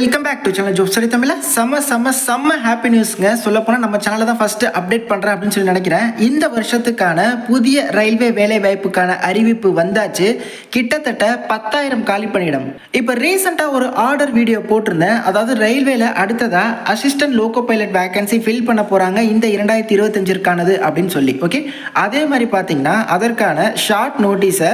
Welcome back to channel job study தமிழ்ல செம்ம happy நியூஸ்ங்க. சொல்லப்போனால் நம்ம சேனலில் தான் ஃபஸ்ட்டு அப்டேட் பண்ணுறேன் அப்படின்னு சொல்லி நினைக்கிறேன். இந்த வருஷத்துக்கான புதிய ரயில்வே வேலை வாய்ப்புக்கான அறிவிப்பு வந்தாச்சு. கிட்டத்தட்ட 10,000 காலி பணியிடம். இப்போ ரீசெண்டாக ஒரு ஆர்டர் வீடியோ போட்டிருந்தேன். அதாவது ரயில்வேல அடுத்ததாக assistant loco pilot vacancy fill பண்ண போகிறாங்க இந்த 2025க்கானது அப்படின்னு சொல்லி. ஓகே, அதே மாதிரி பார்த்தீங்கன்னா அதற்கான ஷார்ட் நோட்டீஸை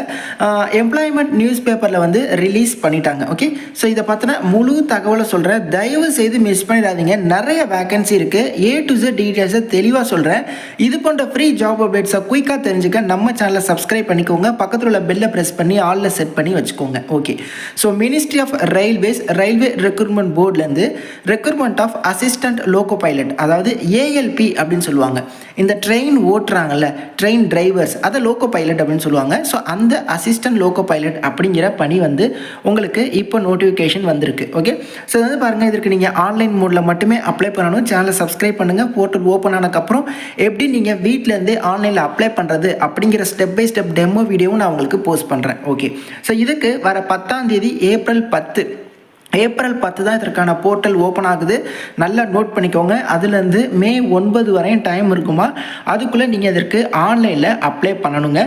எம்ப்ளாய்மெண்ட் நியூஸ் பேப்பரில் வந்து ரிலீஸ் பண்ணிட்டாங்க. ஓகே, ஸோ இதை பார்த்தினா முழு தகவலை சொல்கிறேன், தயவு செய்து மிஸ் பண்ணிடாதீங்க. நிறைய வேகன்சி இருக்குது, A to Z டீட்டெயில்ஸை தெளிவாக சொல்கிறேன். இது போன்ற ஃப்ரீ ஜாப் அப்டேட்ஸை குயிக்காக தெரிஞ்சுக்க நம்ம சேனலை சப்ஸ்கிரைப் பண்ணிக்கோங்க. பக்கத்தில் உள்ள பெல்லை ப்ரெஸ் பண்ணி ஆலில் செட் பண்ணி வச்சுக்கோங்க. Okay, so ministry of railways railway recruitment போர்ட்லேருந்து recruitment of assistant loco pilot, அதாவது ALP அப்படின்னு சொல்லுவாங்க. இந்த ட்ரெயின் ஓட்டுறாங்கல்ல, ட்ரெயின் டிரைவர்ஸ், அதை லோகோ பைலட் அப்படின்னு சொல்லுவாங்க. ஸோ அந்த அசிஸ்டன்ட் லோகோ பைலட் அப்படிங்கிற பணி வந்து உங்களுக்கு இப்போ நோட்டிஃபிகேஷன் வந்திருக்கு. ஓகே, ஸோ வந்து பாருங்கள், இதற்கு நீங்கள் ஆன்லைன் மோடில் மட்டுமே அப்ளை பண்ணணும். சேனலை சப்ஸ்கிரைப் பண்ணுங்கள். போர்ட்டல் ஓப்பன் ஆனதுக்கப்புறம் எப்படி நீங்கள் வீட்டிலேருந்தே ஆன்லைனில் அப்ளை பண்ணுறது அப்படிங்கிற ஸ்டெப் பை ஸ்டெப் டெமோ வீடியோவும் நான் உங்களுக்கு போஸ்ட் பண்ணுறேன். ஓகே, ஸோ இதுக்கு வர 10ஆம் தேதி ஏப்ரல் 10 தான் இதற்கான போர்ட்டல் ஓப்பன் ஆகுது. நல்லா நோட் பண்ணிக்கோங்க. அதுலேருந்து மே 9 வரையும் டைம் இருக்குமா, அதுக்குள்ளே நீங்கள் இதற்கு ஆன்லைனில் அப்ளை பண்ணணுங்க.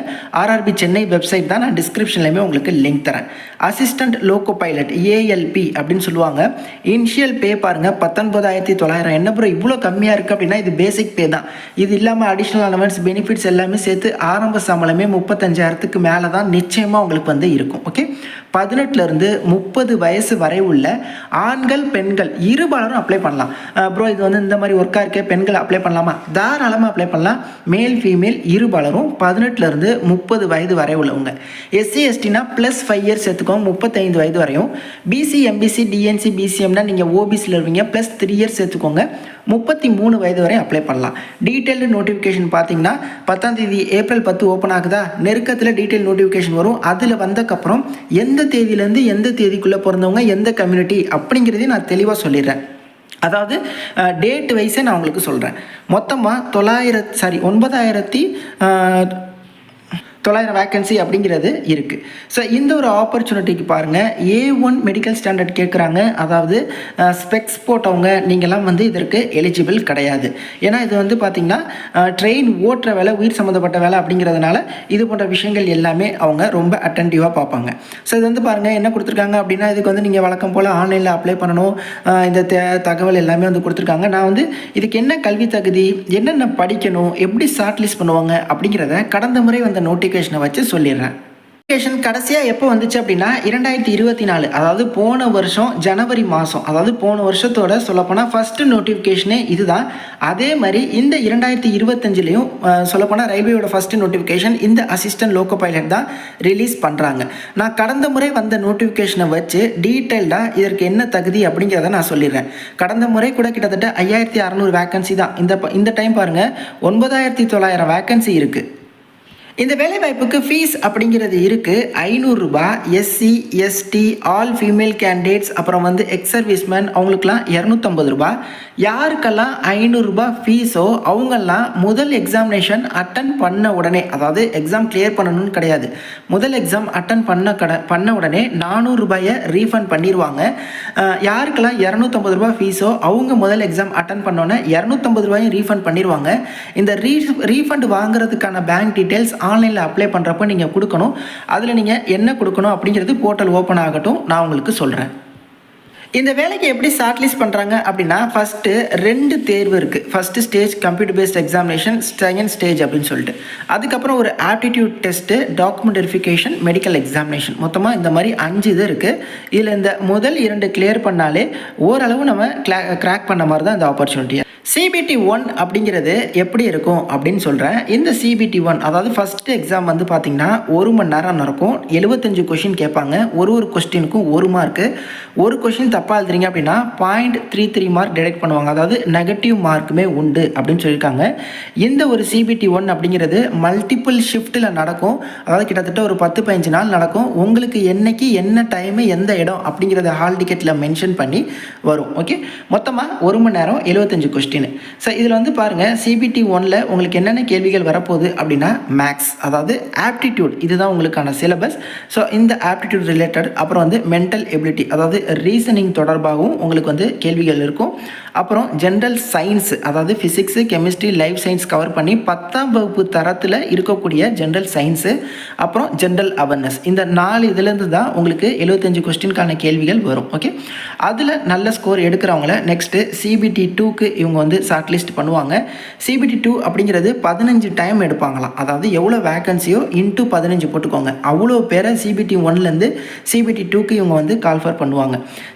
RRB சென்னை வெப்சைட் தான், நான் டிஸ்கிரிப்ஷன்லையுமே உங்களுக்கு லிங்க் தரேன். அசிஸ்டன்ட் லோகோ பைலட் ALP அப்படின்னு சொல்லுவாங்க. இனிஷியல் பே பாருங்கள் 19,900. என்ன ப்ரோ இவ்வளோ கம்மியாக இருக்குது அப்படின்னா, இது பேசிக் பே தான். இது இல்லாமல் அடிஷ்னல் அலவன்ஸ் பெனிஃபிட்ஸ் எல்லாமே சேர்த்து ஆரம்ப சம்பளமே 35,000க்கு மேலே தான் நிச்சயமாக உங்களுக்கு வந்து இருக்கும். ஓகே, 18லேருந்து 30 வயசு வரை உள்ள ஆண்கள் பெண்கள் இருபாலரும் அப்ளை பண்ணலாம். ப்ரோ இது வந்து இந்த மாதிரி ஒர்க்காக இருக்கே, பெண்கள் அப்ளை பண்ணலாமா? தாராளமாக அப்ளை பண்ணலாம். மேல் ஃபீமேல் இருபாலரும் 18லேருந்து 30 வயது வரை உள்ளவங்க. SC STனா +5 இயர்ஸ் சேர்த்துக்கோங்க, 35 வயது வரையும். BC MBC DNC BCMனா நீங்கள் OBCயில் இருவீங்க, +3 இயர்ஸ் சேர்த்துக்கோங்க, 33 வயது வரை அப்ளை பண்ணலாம். டீட்டெயில்டு நோட்டிஃபிகேஷன் பார்த்தீங்கன்னா 10ஆம் தேதி ஏப்ரல் 10 ஓப்பன் ஆகுதா, நெருக்கத்தில் டீட்டெயில் நோட்டிஃபிகேஷன் வரும். அதில் வந்தக்கப்புறம் எந்த தேதியிலேருந்து எந்த தேதிக்குள்ளே பிறந்தவங்க எந்த கம்யூனிட்டி அப்படிங்கிறதையும் நான் தெளிவாக சொல்லிடுறேன். அதாவது டேட் வைஸே நான் உங்களுக்கு சொல்கிறேன். மொத்தமாக 9,900 வேக்கன்சி அப்படிங்கிறது இருக்குது. ஸோ இந்த ஒரு ஆப்பர்ச்சுனிட்டிக்கு பாருங்கள், A1 மெடிக்கல் ஸ்டாண்டர்ட் கேட்குறாங்க. அதாவது ஸ்பெக்ஸ் போட்டவங்க நீங்கள்லாம் வந்து இதற்கு எலிஜிபிள் கிடையாது. ஏன்னா இது வந்து பார்த்திங்கன்னா ட்ரெயின் ஓட்டுற வேலை, உயிர் சம்மந்தப்பட்ட வேலை அப்படிங்கிறதுனால இது போன்ற விஷயங்கள் எல்லாமே அவங்க ரொம்ப அட்டென்டிவாக பார்ப்பாங்க. ஸோ இது வந்து பாருங்கள் என்ன கொடுத்துருக்காங்க அப்படின்னா, இதுக்கு வந்து நீங்கள் வழக்கம் போல் ஆன்லைனில் அப்ளை பண்ணணும். இந்த தகவல் எல்லாமே வந்து கொடுத்துருக்காங்க. நான் வந்து இதுக்கு என்ன கல்வி தகுதி, என்னென்ன படிக்கணும், எப்படி ஷார்ட் லிஸ்ட் பண்ணுவாங்க அப்படிங்கிறத கடந்த முறை வந்த நோட்டிஃபிகேஷனை வச்சு சொல்லிடுறேன். கடைசியாக எப்போ வந்துச்சு அப்படின்னா 2024, அதாவது போன வருஷம் ஜனவரி மாதம், அதாவது போன வருஷத்தோட சொல்லப்போனால் ஃபஸ்ட்டு நோட்டிஃபிகேஷனே இதுதான். அதே மாதிரி இந்த 2025லையும் சொல்லப்போனால் ரயில்வேயோட ஃபஸ்ட்டு நோட்டிஃபிகேஷன் இந்த அசிஸ்டன்ட் லோகோ பைலட் தான் ரிலீஸ் பண்ணுறாங்க. நான் கடந்த முறை வந்த நோட்டிஃபிகேஷனை வச்சு டீட்டெயில்டாக இதற்கு என்ன தகுதி அப்படிங்கிறத நான் சொல்லிடுறேன். கடந்த முறை கூட கிட்டத்தட்ட 5,600 வேக்கன்சி தான். இந்த டைம் பாருங்கள் 9,900 வேக்கன்சி இருக்குது. இந்த வேலைவாய்ப்புக்கு ஃபீஸ் அப்படிங்கிறது இருக்குது 500 ரூபாய். SC ST all female candidates, அப்புறம் வந்து எக்ஸ் சர்வீஸ்மேன் அவங்களுக்குலாம் 250 ரூபாய். யாருக்கெல்லாம் 500 ரூபாய் ஃபீஸோ அவங்கெல்லாம் முதல் எக்ஸாமினேஷன் அட்டன் பண்ண உடனே, அதாவது எக்ஸாம் கிளியர் பண்ணணும்னு கிடையாது, முதல் எக்ஸாம் அட்டன் பண்ண உடனே 400 ரூபாயை ரீஃபண்ட் பண்ணிடுவாங்க. யாருக்கெல்லாம் 250 ரூபாய் ஃபீஸோ அவங்க முதல் எக்ஸாம் அட்டன் பண்ணோன்னே 250 ரூபாயும் ரீஃபண்ட் பண்ணிடுவாங்க. இந்த ரீஃபண்ட் வாங்குறதுக்கான பேங்க் டீட்டெயில்ஸ் ஆன்லைனில் அப்ளை பண்ணுறப்போ நீங்கள் கொடுக்கணும். அதில் நீங்கள் என்ன கொடுக்கணும் அப்படிங்கிறது போர்ட்டல் ஓப்பன் ஆகட்டும், நான் உங்களுக்கு சொல்கிறேன். இந்த வேலைக்கு எப்படி ஷார்ட் லிஸ்ட் பண்ணுறாங்க அப்படின்னா, ஃபஸ்ட்டு 2 தேர்வு இருக்குது. First stage computer based examination, second stage அப்படின்னு சொல்லிட்டு. அதுக்கப்புறம் ஒரு aptitude test, document verification, medical examination. மொத்தமாக இந்த மாதிரி 5 இது இருக்குது. இதில் இந்த முதல் 2 கிளியர் பண்ணாலே ஓரளவு நம்ம கிராக் பண்ண மாதிரி தான் இந்த ஆப்பர்ச்சுனிட்டியை. CBT 1 அப்படிங்கிறது எப்படி இருக்கும் அப்படின்னு சொல்கிறேன். இந்த CBT 1 அதாவது ஃபஸ்ட்டு எக்ஸாம் வந்து பார்த்திங்கன்னா 1 மணி நேரம் நடக்கும். 75 கொஷின் கேட்பாங்க. ஒரு கொஸ்டினுக்கும் 1 மார்க்கு. ஒரு கொஷின் தப்பாக எழுதுறீங்க அப்படின்னா 0.33 மார்க் டிடெக்ட் பண்ணுவாங்க. அதாவது நெகட்டிவ் மார்க்குமே உண்டு அப்படின்னு சொல்லியிருக்காங்க. இந்த ஒரு CBT 1 அப்படிங்கிறது மல்டிபிள் ஷிஃப்ட்டில் நடக்கும். அதாவது கிட்டத்தட்ட ஒரு 10-15 நாள் நடக்கும். உங்களுக்கு என்னைக்கு என்ன டைமு எந்த இடம் அப்படிங்கிறத ஹால் டிக்கெட்டில் மென்ஷன் பண்ணி வரும். ஓகே, மொத்தமாக 1 மணி நேரம் 75 கொஸ்டின். கொஸ்டின். ஸோ இதில் வந்து பாருங்கள், CBT 1ல் உங்களுக்கு என்னென்ன கேள்விகள் வரப்போகுது அப்படின்னா மேக்ஸ், அதாவது ஆப்டிடியூட், இதுதான் உங்களுக்கான சிலபஸ். ஸோ இந்த ஆப்டிடியூட் ரிலேட்டட், அப்புறம் வந்து மென்டல் எபிலிட்டி, அதாவது ரீசனிங் தொடர்பாகவும் உங்களுக்கு வந்து கேள்விகள் இருக்கும். அப்புறம் ஜென்ரல் சயின்ஸ், அதாவது physics, chemistry, life science cover பண்ணி 10ஆம் வகுப்பு தரத்தில் இருக்கக்கூடிய ஜென்ரல் சயின்ஸு, அப்புறம் ஜென்ரல் அவேர்னஸ், இந்த 4 இதுலேருந்து தான் உங்களுக்கு 75 கொஸ்டினுக்கான கேள்விகள் வரும். ஓகே, அதில் நல்ல ஸ்கோர் எடுக்கிறவங்கள நெக்ஸ்ட்டு CBT 2க்கு இவங்க வந்து ஷார்ட் லிஸ்ட் பண்ணுவாங்க. CBT 2 அப்படிங்கிறது 15 டைம் எடுப்பாங்களாம். அதாவது எவ்வளோ வேக்கன்சியோ இன்ட்டு 15 போட்டுக்கோங்க. அவ்வளோ பேரை CBT 1லேருந்து CBT 2க்கு இவங்க வந்து கால்ஃபர் பண்ணுவாங்க.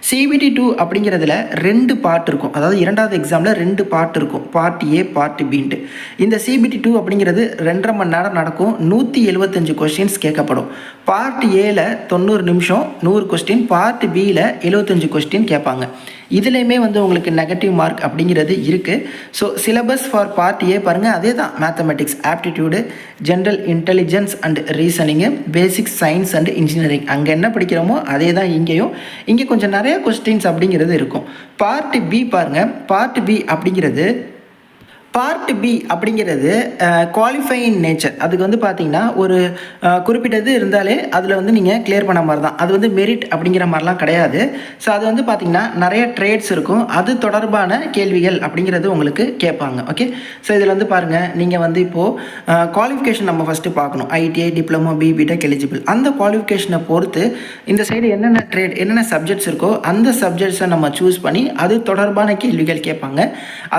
CBT 2 அப்படிங்கிறதுல 2 பார்ட் இருக்கும். அதாவது 2வது எக்ஸாமில் 2 பார்ட் இருக்கும், பார்ட் ஏ பார்ட் பின்ட்டு. இந்த CBT 2 அப்படிங்கிறது 2.5 மணி நேரம் நடக்கும். 175 கொஸ்டின்ஸ் கேட்கப்படும். பார்ட் ஏல 90 நிமிஷம் 100 கொஸ்டின், பார்ட் பியில் 75 கொஸ்டின் கேட்பாங்க. இதுலேயுமே வந்து உங்களுக்கு நெகட்டிவ் மார்க் அப்படிங்கிறது இருக்குது. So syllabus for part A பாருங்கள், அதே தான். Mathematics, aptitude, general intelligence and reasoning, basic science and engineering, அங்கே என்ன படிக்கிறோமோ அதே தான் இங்கேயும். இங்கே கொஞ்சம் நிறைய கொஸ்டின்ஸ் அப்படிங்கிறது இருக்கும். பார்ட் பி பாருங்கள், பார்ட் பி அப்படிங்கிறது குவாலிஃபைங் நேச்சர். அதுக்கு வந்து பார்த்தீங்கன்னா ஒரு குறிப்பிட்டது இருந்தாலே அதில் வந்து நீங்கள் கிளியர் பண்ண மாதிரி தான். அது வந்து மெரிட் அப்படிங்கிற மாதிரிலாம் கிடையாது. ஸோ அது வந்து பார்த்தீங்கன்னா நிறைய ட்ரேட்ஸ் இருக்கும், அது தொடர்பான கேள்விகள் அப்படிங்கிறது உங்களுக்கு கேட்பாங்க. ஓகே, ஸோ இதில் வந்து பாருங்கள், நீங்கள் வந்து இப்போது குவாலிஃபிகேஷன் நம்ம ஃபஸ்ட்டு பார்க்கணும். ITI, diploma, BTech eligible. அந்த குவாலிஃபிகேஷனை பொறுத்து இந்த சைடு என்னென்ன ட்ரேட், என்னென்ன சப்ஜெக்ட்ஸ் இருக்கோ அந்த சப்ஜெக்ட்ஸை நம்ம சூஸ் பண்ணி அது தொடர்பான கேள்விகள் கேட்பாங்க.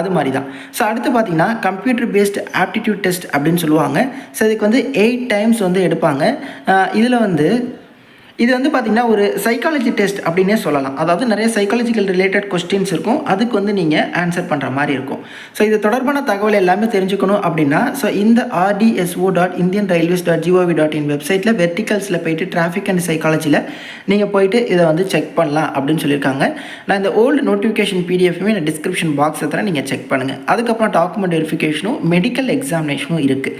அது மாதிரி தான். ஸோ அடுத்து பார்த்தீங்கன்னா கம்ப்யூட்டர் பேஸ்டு ஆப்டிடியூட் டெஸ்ட் அப்படின்னு சொல்லுவாங்க. ஸோ இதுக்கு வந்து 8 டைம்ஸ் வந்து எடுப்பாங்க. இதில் வந்து இது வந்து பார்த்திங்கன்னா ஒரு சைக்காலஜி டெஸ்ட் அப்படின்னே சொல்லலாம். அதாவது நிறைய சைக்காலஜிக்கல் ரிலேட்டட் கொஸ்டின்ஸ் இருக்கும், அதுக்கு வந்து நீங்கள் ஆன்சர் பண்ணுற மாதிரி இருக்கும். ஸோ இது தொடர்பான தகவல் எல்லாமே தெரிஞ்சுக்கணும் அப்படின்னா ஸோ இந்த RDSO.indianrailways.gov.in வெப்சைட்டில் வெர்டிகல்ஸில் போயிட்டு டிராஃபிக் அண்ட் சைக்காலஜியில் நீங்கள் போயிட்டு இதை வந்து செக் பண்ணலாம் அப்படின்னு சொல்லியிருக்காங்க. நான் இந்த ஓல்டு நோட்டிஃபிகேஷன் PDFமே நான் டிஸ்கிரிப்ஷன் பாக்ஸை தர நீங்கள் செக் பண்ணுங்கள். அதுக்கப்புறம் டாக்குமெண்ட் வெரிஃபிகேஷனும் மெடிக்கல் எக்ஸாமினேஷனும் இருக்குது.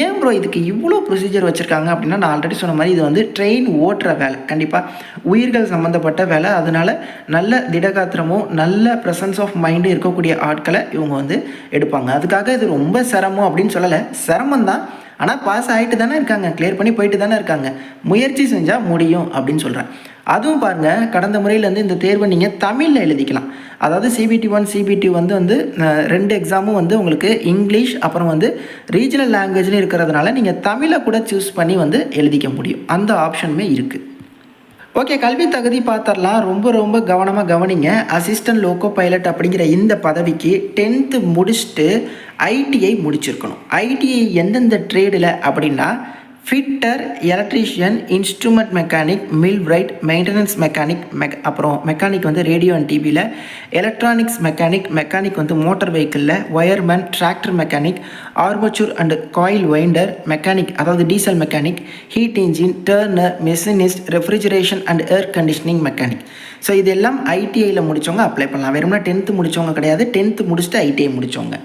ஏன் ப்ரோ இதுக்கு இவ்வளோ ப்ரொசீஜர் வச்சுருக்காங்க அப்படின்னா, நான் ஆல்ரெடி சொன்ன மாதிரி இது வந்து ட்ரெயின் ஓட்டுற வேலை, கண்டிப்பாக உயிர்கள் சம்மந்தப்பட்ட வேலை. அதனால நல்ல திடகாத்திரமும் நல்ல ப்ரெசன்ஸ் ஆஃப் மைண்டு இருக்கக்கூடிய ஆட்களை இவங்க வந்து எடுப்பாங்க. அதுக்காக இது ரொம்ப சிரமம் அப்படின்னு சொல்லலை, சிரமம் தான். ஆனால் பாஸ் ஆகிட்டு தானே இருக்காங்க, கிளியர் பண்ணி போயிட்டு தானே இருக்காங்க. முயற்சி செஞ்சால் முடியும் அப்படின்னு சொல்கிறேன். அதுவும் பாருங்கள், கடந்த முறையிலேருந்து இந்த தேர்வை நீங்கள் தமிழில் எழுதிக்கலாம். அதாவது CBT 1 CBT வந்து 2 எக்ஸாமும் வந்து உங்களுக்கு இங்கிலீஷ் அப்புறம் வந்து ரீஜனல் லாங்குவேஜ்லேயும் இருக்கிறதுனால நீங்கள் தமிழை கூட சூஸ் பண்ணி வந்து எழுதிக்க முடியும். அந்த ஆப்ஷனுமே இருக்குது. ஓகே, கல்வி தகுதி பார்த்துடலாம். ரொம்ப கவனமாக கவனிங்க. அசிஸ்டன்ட் லோக்கோ பைலட் அப்படிங்கிற இந்த பதவிக்கு 10th முடிச்சுட்டு ITI முடிச்சிருக்கணும். ITI எந்தெந்த ட்ரேடில் அப்படின்னா fitter, electrician, instrument mechanic, millwright, maintenance mechanic, அப்புறம் மெக்கானிக் வந்து ரேடியோ அண்ட் டிவியில், எலக்ட்ரானிக்ஸ் மெக்கானிக் வந்து மோட்டார் வெஹிக்கிளில், wireman, tractor mechanic, armature and coil winder mechanic, அதாவது diesel mechanic, heat engine, turner, machinist, refrigeration and air conditioning mechanic. So இதெல்லாம் ITIயில் முடித்தவங்க apply பண்ணலாம். வெறும்னா 10th முடித்தவங்க கிடையாது, 10th முடிச்சுட்டு ITI முடித்தவங்க.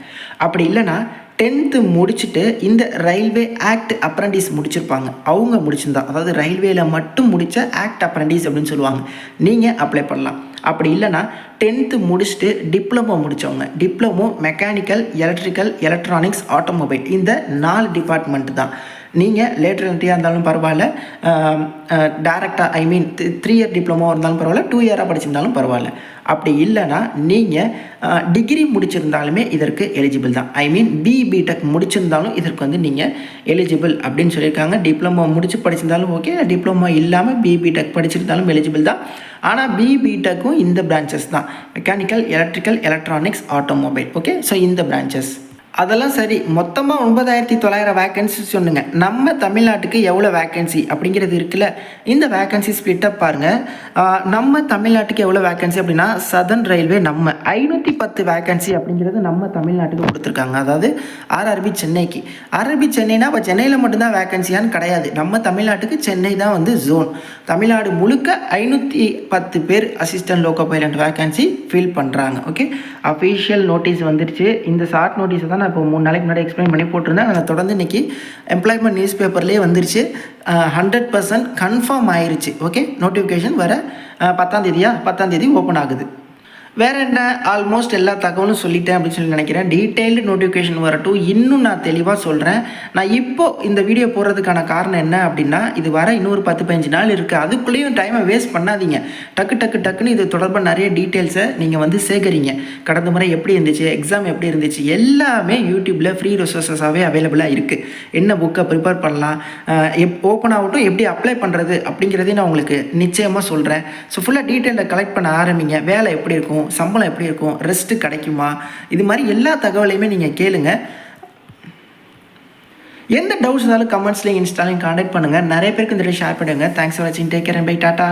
அப்படி இல்லைனா 10th முடிச்சுட்டு இந்த ரயில்வே ஆக்ட் அப்ரண்டிஸ் முடிச்சிருப்பாங்க, அவங்க முடிச்சிருந்தா, அதாவது ரயில்வேயில் மட்டும் முடித்த ஆக்ட் அப்ரண்டிஸ் அப்படின்னு சொல்லுவாங்க, நீங்கள் அப்ளை பண்ணலாம். அப்படி இல்லைனா 10th முடிச்சுட்டு டிப்ளமோ முடித்தவங்க, diploma mechanical, electrical, electronics, automobile, இந்த 4 டிபார்ட்மெண்ட் தான். நீங்கள் லேட்டர் என்ட்ரியாக இருந்தாலும் பரவாயில்ல, டேரெக்டாக 3 இயர் டிப்ளமோ இருந்தாலும் பரவாயில்ல, 2 இயராக படிச்சிருந்தாலும் பரவாயில்ல. அப்படி இல்லைனா நீங்கள் டிகிரி முடிச்சிருந்தாலுமே இதற்கு எலிஜிபிள் தான். BTech முடிச்சிருந்தாலும் இதற்கு வந்து நீங்கள் எலிஜிபிள் அப்படின்னு சொல்லியிருக்காங்க. டிப்ளமோ முடிச்சு படிச்சிருந்தாலும் ஓகே, டிப்ளமோ இல்லாமல் BTech படிச்சிருந்தாலும் எலிஜிபிள் தான். ஆனால் BTechக்கும் இந்த பிரான்ச்சஸ் தான், mechanical, electrical, electronics, automobile. Okay, so இந்த பிரான்ச்சஸ் அதெல்லாம் சரி. மொத்தமாக 9900 வேக்கன்சி சொன்னுங்க. நம்ம தமிழ்நாட்டுக்கு எவ்வளோ வேக்கன்சி அப்படிங்கிறது இருக்குல்ல, இந்த வேக்கன்சி ஸ்பிளிட்டப் பாருங்கள். நம்ம தமிழ்நாட்டுக்கு எவ்வளோ வேக்கன்சி அப்படின்னா, சதர்ன் ரயில்வே நம்ம 510 வேக்கன்சி அப்படிங்கிறது நம்ம தமிழ்நாட்டுக்கு கொடுத்துருக்காங்க. அதாவது RRB சென்னைக்கு. RRB சென்னைனா இப்போ சென்னையில் மட்டும்தான் வேக்கன்சியான்னு கிடையாது, நம்ம தமிழ்நாட்டுக்கு சென்னை தான் வந்து ஜோன். தமிழ்நாடு முழுக்க 510 பேர் assistant loco pilot vacancy fill பண்ணுறாங்க. ஓகே, அஃபீஷியல் நோட்டீஸ் வந்துடுச்சு. இந்த ஷார்ட் நோட்டீஸை தான் நான் இப்போ 3 நாளைக்கு முன்னாடி எக்ஸ்பிளைன் பண்ணி போட்டிருந்தேன். அதை தொடர்ந்து இன்றைக்கி எம்ப்ளாய்மெண்ட் நியூஸ் பேப்பர்லேயே வந்துருச்சு. 100% கன்ஃபார்ம் ஆயிடுச்சு. ஓகே, நோட்டிஃபிகேஷன் வர 10ஆம் தேதி ஓப்பன் ஆகுது. வேறு என்ன ஆல்மோஸ்ட் எல்லா தகவலும் சொல்லிட்டேன் அப்படின்னு சொல்லி நினைக்கிறேன். டீட்டெயில்டு நோட்டிஃபிகேஷன் வரட்டும், இன்னும் நான் தெளிவாக சொல்கிறேன். நான் இப்போது இந்த வீடியோ போடுறதுக்கான காரணம் என்ன அப்படின்னா, இது வர இன்னொரு 10-15 நாள் இருக்குது. அதுக்குள்ளேயும் டைமை வேஸ்ட் பண்ணாதீங்க. டக்குன்னு இது தொடர்பாக நிறைய டீட்டெயில்ஸை நீங்கள் வந்து சேகரிங்க. கடந்த முறை எப்படி இருந்துச்சு, எக்ஸாம் எப்படி இருந்துச்சு, எல்லாமே யூடியூப்பில் ஃப்ரீ ரிசோர்ஸஸாகவே அவைலபிளாக இருக்குது. என்ன புக்கை ப்ரிப்பேர் பண்ணலாம், ஓப்பன் ஆகட்டும், எப்படி அப்ளை பண்ணுறது அப்படிங்கிறதையும் நான் உங்களுக்கு நிச்சயமாக சொல்கிறேன். ஸோ ஃபுல்லாக டீட்டெயிலை கலெக்ட் பண்ண ஆரம்பிங்க. வேலை எப்படி இருக்கும், சம்பளம் எப்படி இருக்கும், ரெஸ்ட்டு கிடைக்குமா, இது மாதிரி எல்லா தகவலையுமே நீங்கள் கேளுங்க. எந்த டவுட்ஸ் இருந்தாலும் கமெண்ட்ஸ்லையும் இன்ஸ்டாலையும் கான்டாக்ட் பண்ணுங்கள். நிறைய பேருக்கு இந்த வீடியோ ஷேர் பண்ணுங்கள். தேங்க்ஸ் ஃபார் வாட்சிங். Take care and bye. Tata.